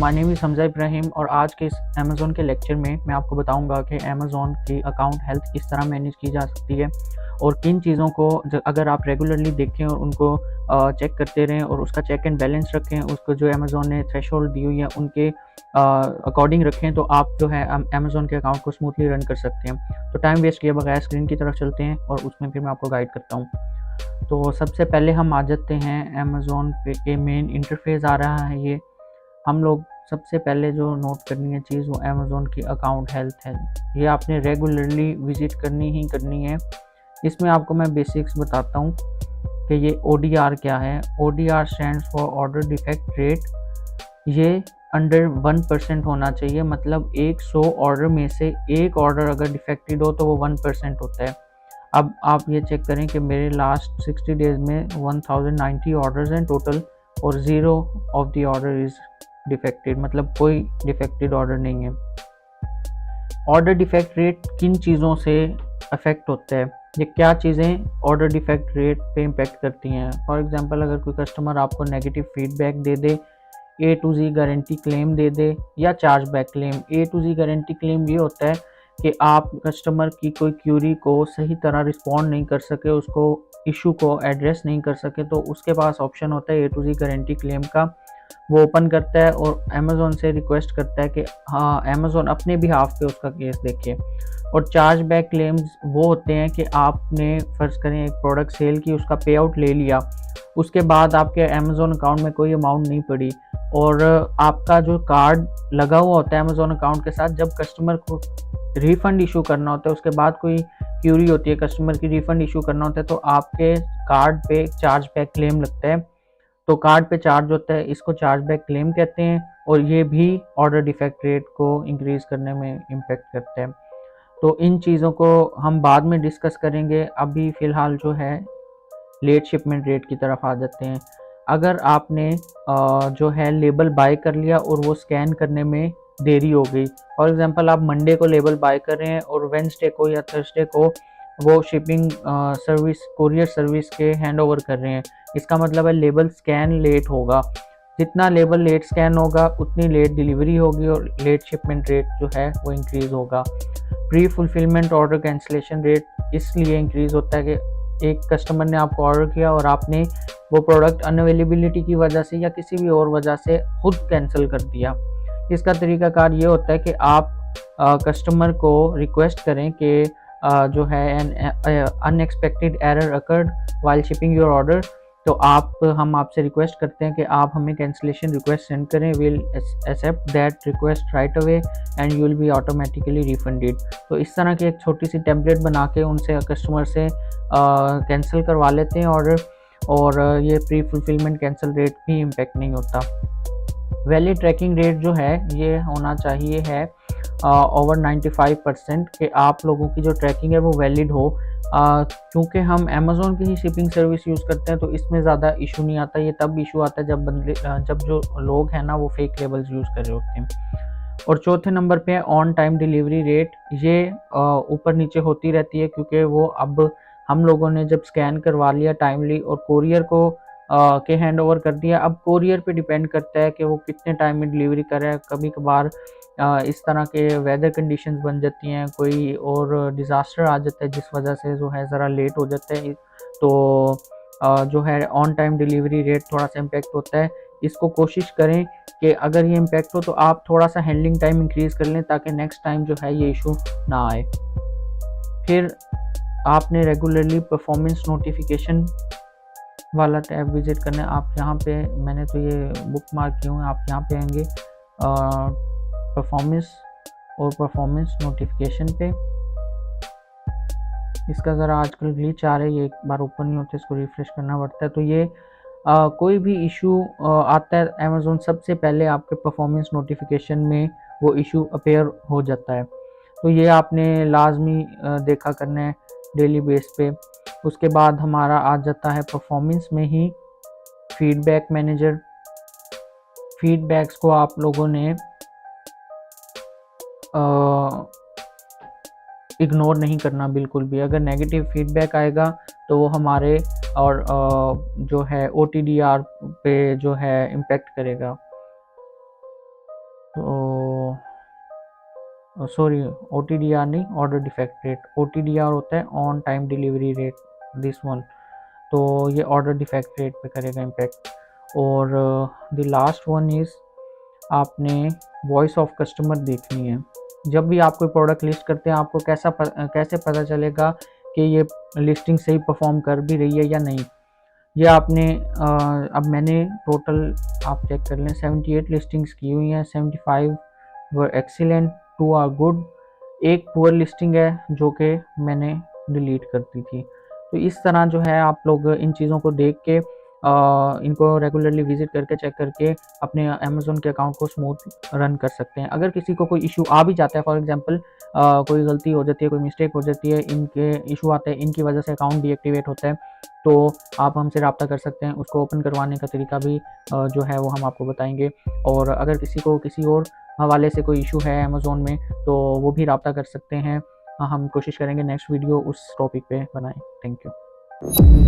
My name is Hamza Ibrahim और आज के इस अमेज़न के लेक्चर में मैं आपको बताऊंगा कि अमेज़न की अकाउंट हेल्थ किस तरह मैनेज की जा सकती है और किन चीज़ों को अगर आप रेगुलरली देखें और उनको चेक करते रहें और उसका चेक एंड बैलेंस रखें, उसको जो अमेज़न ने थ्रेशोल्ड दी हुई है उनके अकॉर्डिंग रखें, तो आप जो है अमेज़न के अकाउंट को स्मूथली रन कर सकते हैं। तो टाइम वेस्ट किए बगैर स्क्रीन की तरफ चलते हैं और उसमें फिर मैं आपको गाइड करता हूँ। तो सबसे पहले हम आ जाते हैं अमेज़न पे के मेन इंटरफेस आ रहा है। ये हम लोग सबसे पहले जो नोट करनी है चीज़ वो अमेज़न की अकाउंट हेल्थ है। ये आपने रेगुलरली विज़िट करनी ही करनी है। इसमें आपको मैं बेसिक्स बताता हूँ कि ये ODR क्या है। ODR stands for order defect rate. ये अंडर 1% होना चाहिए, मतलब 100 ऑर्डर में से एक ऑर्डर अगर डिफेक्टेड हो तो वो 1% होता है। अब आप ये चेक करें कि मेरे लास्ट 60 डेज़ में 1090 ऑर्डर्स हैं टोटल और 0 of the order is defected, मतलब कोई डिफेक्टेड ऑर्डर नहीं है। ऑर्डर डिफेक्ट रेट किन चीज़ों से अफेक्ट होता है, ये क्या चीज़ें ऑर्डर डिफेक्ट रेट पे इम्पेक्ट करती हैं। फॉर एग्जांपल, अगर कोई कस्टमर आपको नेगेटिव फीडबैक दे दे, A to Z guarantee claim दे दे या charge back claim. A to Z guarantee claim ये होता है कि आप कस्टमर की कोई क्यूरी को सही तरह रिस्पॉन्ड नहीं कर सके, उसको इशू को एड्रेस नहीं कर सके, तो उसके पास ऑप्शन होता है A to Z guarantee claim का। वो ओपन करता है और अमेज़न से रिक्वेस्ट करता है कि हाँ अमेज़न अपने बिहाफ पे उसका केस देखे। और चार्ज बैक क्लेम्स वो होते हैं कि आपने फ़र्ज़ करें एक प्रोडक्ट सेल की, उसका पे आउट ले लिया, उसके बाद आपके अमेज़न अकाउंट में कोई अमाउंट नहीं पड़ी और आपका जो कार्ड लगा हुआ होता है अमेज़न अकाउंट के साथ, जब कस्टमर को रिफ़ंड इशू करना होता है, उसके बाद कोई क्यूरी होती है कस्टमर की, रिफ़ंड इशू करना होता है, तो आपके कार्ड पे चार्ज बैक क्लेम लगता है। तो कार्ड पे चार्ज होता है, इसको चार्ज बैक क्लेम कहते हैं और ये भी ऑर्डर डिफेक्ट रेट को इंक्रीज़ करने में इम्पेक्ट करता है। तो इन चीज़ों को हम बाद में डिस्कस करेंगे। अभी फ़िलहाल जो है लेट शिपमेंट रेट की तरफ आ जाते हैं। अगर आपने जो है लेबल बाय कर लिया और वो स्कैन करने में देरी हो गई, फॉर एग्जांपल आप मंडे को लेबल बाय कर रहे हैं और वेडनेसडे को या थर्सडे को वो शिपिंग सर्विस कुरियर सर्विस के हैंड ओवर कर रहे हैं, इसका मतलब है लेबल स्कैन लेट होगा। जितना लेबल लेट स्कैन होगा उतनी लेट डिलीवरी होगी और लेट शिपमेंट रेट जो है वो इंक्रीज़ होगा। Pre fulfilment order cancellation rate इसलिए इंक्रीज़ होता है कि एक कस्टमर ने आपको ऑर्डर किया और आपने वो प्रोडक्ट अनअवेलेबिलिटी की वजह से या किसी भी और वजह से खुद कैंसिल कर दिया। इसका तरीकाकार ये होता है कि आप कस्टमर को रिक्वेस्ट करें कि जो है unexpected error occurred while shipping your order, तो हम आपसे रिक्वेस्ट करते हैं कि आप हमें कैंसिलेशन रिक्वेस्ट सेंड करें। Will accept that request right away and you will be automatically refunded. तो इस तरह की एक छोटी सी टेम्पलेट बना के उनसे कस्टमर से कैंसिल करवा लेते हैं ऑर्डर, और ये प्री फुलफिलमेंट कैंसिल रेट भी इम्पेक्ट नहीं होता। वैलिड ट्रैकिंग रेट जो है ये होना चाहिए है ओवर 95% कि आप लोगों की जो ट्रैकिंग है वो वैलिड हो। क्योंकि हम अमेज़न की ही शिपिंग सर्विस यूज़ करते हैं तो इसमें ज़्यादा इशू नहीं आता। ये तब इशू आता है जब जो लोग हैं ना वो फेक लेबल्स यूज़ कर रहे होते हैं। और चौथे नंबर पे है ऑन टाइम डिलीवरी रेट। ये ऊपर नीचे होती रहती है क्योंकि वो अब हम लोगों ने जब स्कैन करवा लिया टाइमली और कोरियर को के हैंड ओवर कर दिया, अब कोरियर पे डिपेंड करता है कि वो कितने टाइम में डिलीवरी कर रहा है। कभी कभार इस तरह के वेदर कंडीशंस बन जाती हैं, कोई और डिज़ास्टर आ जाता है जिस वजह से जो है ज़रा लेट हो जाता है, तो जो है ऑन टाइम डिलीवरी रेट थोड़ा सा इम्पेक्ट होता है। इसको कोशिश करें कि अगर ये इम्पेक्ट हो तो आप थोड़ा सा हैंडलिंग टाइम इंक्रीज़ कर लें ताकि नेक्स्ट टाइम जो है ये इशू ना आए। फिर आपने रेगुलरली परफॉर्मेंस नोटिफिकेशन वाला टैब विजिट करना है। आप यहाँ पे, मैंने तो ये बुक मार्क किए हुए हैं, आप यहाँ पे आएंगे परफॉर्मेंस और परफॉर्मेंस नोटिफिकेशन पे। इसका ज़रा आजकल ग्लिच आ रहा है, ये एक बार ओपन नहीं होता, इसको रिफ्रेश करना पड़ता है। तो ये कोई भी इशू आता है अमेज़न सबसे पहले आपके परफॉर्मेंस नोटिफिकेशन में वो इशू अपीयर हो जाता है। तो ये आपने लाजमी देखा करना है डेली बेस पे। उसके बाद हमारा आ जाता है परफॉर्मेंस में ही फीडबैक मैनेजर। फीडबैक्स को आप लोगों ने इग्नोर नहीं करना बिल्कुल भी। अगर नेगेटिव फीडबैक आएगा तो वो हमारे और जो है OTDR पे जो है इम्पेक्ट करेगा। तो सॉरी, OTDR नहीं, ऑर्डर डिफेक्ट रेट। OTDR होता है on time delivery rate, this one. तो ये ऑर्डर डिफेक्ट रेट पे करेगा इम्पेक्ट। और द लास्ट वन इज़, आपने वॉइस ऑफ कस्टमर देखनी है। जब भी आप कोई प्रोडक्ट लिस्ट करते हैं, आपको कैसे पता चलेगा कि ये लिस्टिंग सही परफॉर्म कर भी रही है या नहीं। ये आपने अब मैंने टोटल, आप चेक कर लें, 78 लिस्टिंग्स की हुई हैं। 75 वर एक्सीलेंट, 2 आर गुड, एक पुअर लिस्टिंग है जो कि मैंने डिलीट कर दी थी। तो इस तरह जो है आप लोग इन चीज़ों को देख के इनको रेगुलरली विजिट करके चेक करके अपने अमेज़न के अकाउंट को स्मूथ रन कर सकते हैं। अगर किसी को कोई इशू आ भी जाता है, फॉर एग्जांपल कोई गलती हो जाती है, कोई मिस्टेक हो जाती है, इनके इशू आते हैं, इनकी वजह से अकाउंट डीएक्टिवेट होता है, तो आप हमसे रब्ता कर सकते हैं। उसको ओपन करवाने का तरीका भी जो है वो हम आपको बताएंगे। और अगर किसी को किसी और हवाले से कोई इशू है अमेज़न में, तो वो भी रब्ता कर सकते हैं। हम कोशिश करेंगे नेक्स्ट वीडियो उस टॉपिक पे बनाएं। Thank you.